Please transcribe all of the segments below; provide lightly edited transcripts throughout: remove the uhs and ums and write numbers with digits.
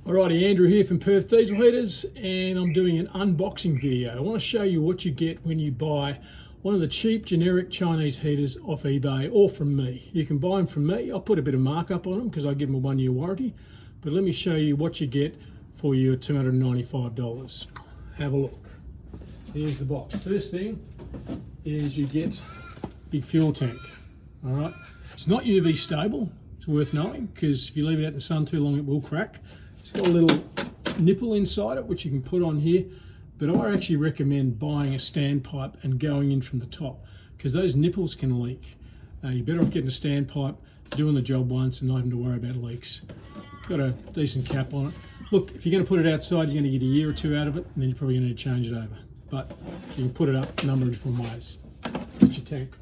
Alrighty, Andrew here from Perth Diesel Heaters, and I'm doing an unboxing video. I want to show you what you get when you buy one of the cheap generic Chinese heaters off eBay or from me. You can buy them from me. I'll put a bit of markup on them because I give them a 1-year warranty, but let me show you what you get for your $295. Have a look. Here's the box. First thing is you get a big fuel tank. Alright, it's not UV stable, it's worth knowing, because if you leave it out in the sun too long it will crack. It's got a little nipple inside it which you can put on here, but I actually recommend buying a standpipe and going in from the top, because those nipples can leak. You're better off getting a standpipe, doing the job once and not having to worry about leaks. Got a decent cap on it. Look, if you're going to put it outside, you're going to get a year or two out of it, and then you're probably going to need to change it over. But you can put it up a number of different ways. That's your tank.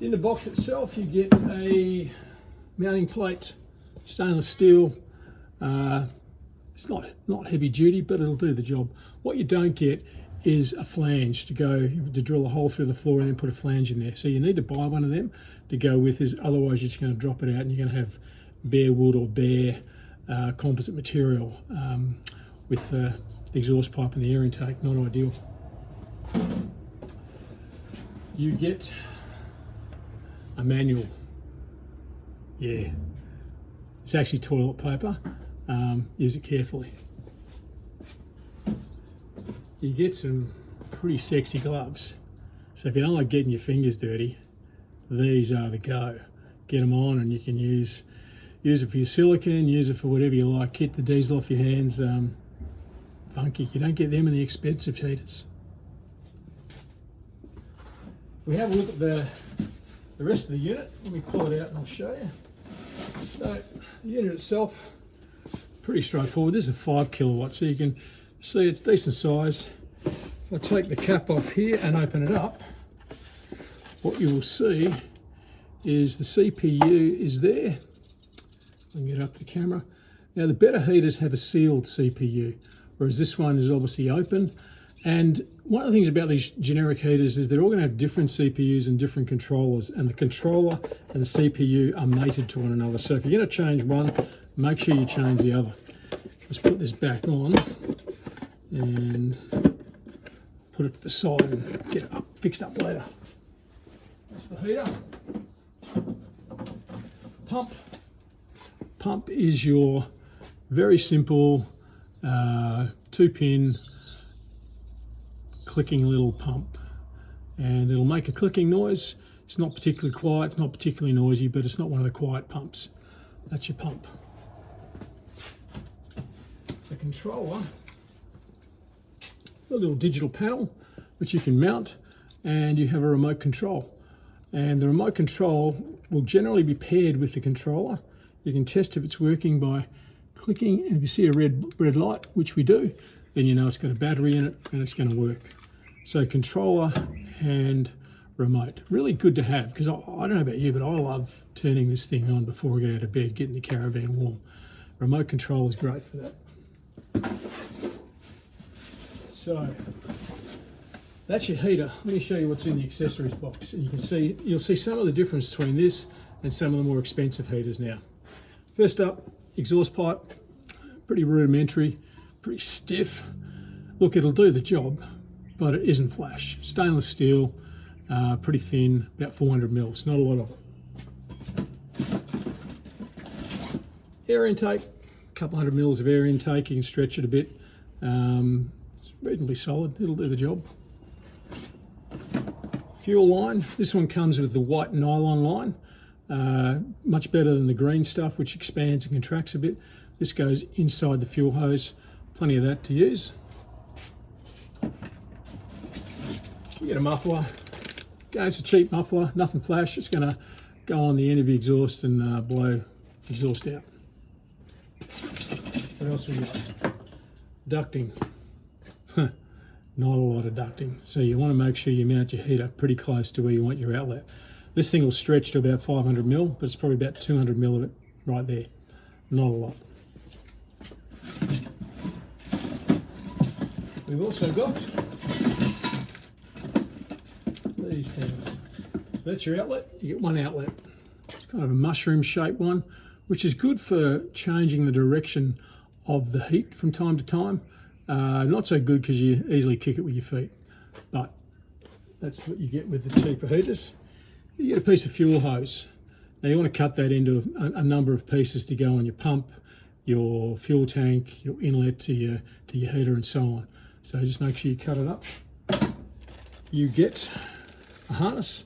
In the box itself, you get a mounting plate, stainless steel. It's not heavy duty, but it'll do the job. What you don't get is a flange to drill a hole through the floor and then put a flange in there. So you need to buy one of them to go with this. Otherwise, you're just going to drop it out and you're going to have bare wood or bare composite material with the exhaust pipe and the air intake. Not ideal. You get a manual. Yeah, it's actually toilet paper. Use it carefully. You get some pretty sexy gloves. So if you don't like getting your fingers dirty, these are the go. Get them on and you can use it for your silicone, use it for whatever you like. Get the diesel off your hands. Funky. You don't get them in the expensive heaters. We have a look at the rest of the unit. Let me pull it out and I'll show you. So the unit itself, pretty straightforward. This is a 5 kilowatt, so you can see it's decent size. If I take the cap off here and open it up, what you will see is the CPU is there. I can get up the camera. Now the better heaters have a sealed CPU, whereas this one is obviously open. And one of the things about these generic heaters is they're all going to have different CPUs and different controllers, and the controller and the CPU are mated to one another. So if you're going to change one, make sure you change the other. Let's put this back on and put it to the side and get it up, fixed up later. That's the heater. Pump. Pump is your very simple 2-pin clicking little pump, and it'll make a clicking noise. It's not particularly quiet, it's not particularly noisy, but it's not one of the quiet pumps. That's your pump. The controller, a little digital panel which you can mount, and you have a remote control. And the remote control will generally be paired with the controller. You can test if it's working by clicking, and if you see a red light, which we do, then you know it's got a battery in it and it's going to work. So controller and remote, really good to have, because I don't know about you, but I love turning this thing on before I get out of bed, getting the caravan warm. Remote control is great for that. So that's your heater. Let me show you what's in the accessories box. And you'll see some of the difference between this and some of the more expensive heaters now. First up, exhaust pipe, pretty rudimentary, pretty stiff. Look, it'll do the job, but it isn't flash. Stainless steel, pretty thin, about 400 mils, not a lot of it. Air intake, a couple hundred mils of air intake. You can stretch it a bit. It's reasonably solid, it'll do the job. Fuel line, this one comes with the white nylon line. Much better than the green stuff, which expands and contracts a bit. This goes inside the fuel hose. Plenty of that to use. You get a muffler. Okay, it's a cheap muffler, nothing flash. It's going to go on the end of the exhaust and blow exhaust out. What else we got? Ducting. Not a lot of ducting. So you want to make sure you mount your heater pretty close to where you want your outlet. This thing will stretch to about 500 mil, but it's probably about 200 mil of it right there. Not a lot. We've also got these things. So that's your outlet. You get one outlet. It's kind of a mushroom shaped one which is good for changing the direction of the heat from time to time. Not so good because you easily kick it with your feet, but that's what you get with the cheaper heaters. You get a piece of fuel hose. Now you want to cut that into a number of pieces to go on your pump, your fuel tank, your inlet to your heater and so on. So just make sure you cut it up. You get a harness.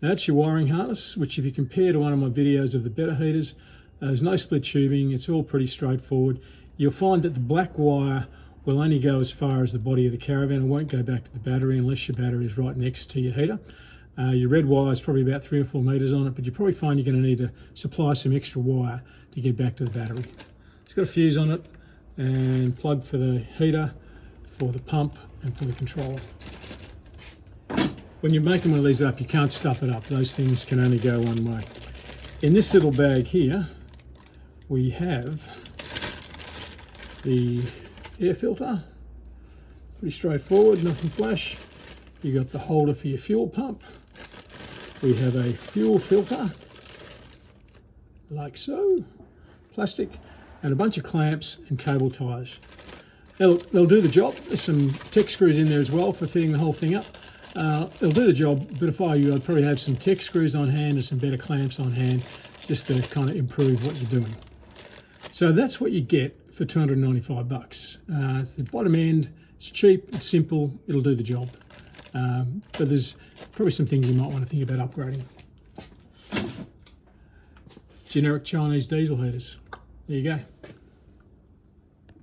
Now that's your wiring harness, which if you compare to one of my videos of the better heaters, there's no split tubing, it's all pretty straightforward. You'll find that the black wire will only go as far as the body of the caravan. It won't go back to the battery unless your battery is right next to your heater. Your red wire is probably about 3 or 4 meters on it, but you probably find you're going to need to supply some extra wire to get back to the battery. It's got a fuse on it and plug for the heater, for the pump and for the controller. When you're making one of these up, you can't stuff it up. Those things can only go one way. In this little bag here, we have the air filter. Pretty straightforward, nothing flash. You got the holder for your fuel pump. We have a fuel filter, like so, plastic, and a bunch of clamps and cable ties. They'll do the job. There's some tech screws in there as well for fitting the whole thing up. They'll do the job, but if I were you, I'd probably have some tech screws on hand and some better clamps on hand just to kind of improve what you're doing. So that's what you get for 295 bucks. It's the bottom end, it's cheap, it's simple, it'll do the job. But there's probably some things you might want to think about upgrading. Generic Chinese diesel heaters. There you go.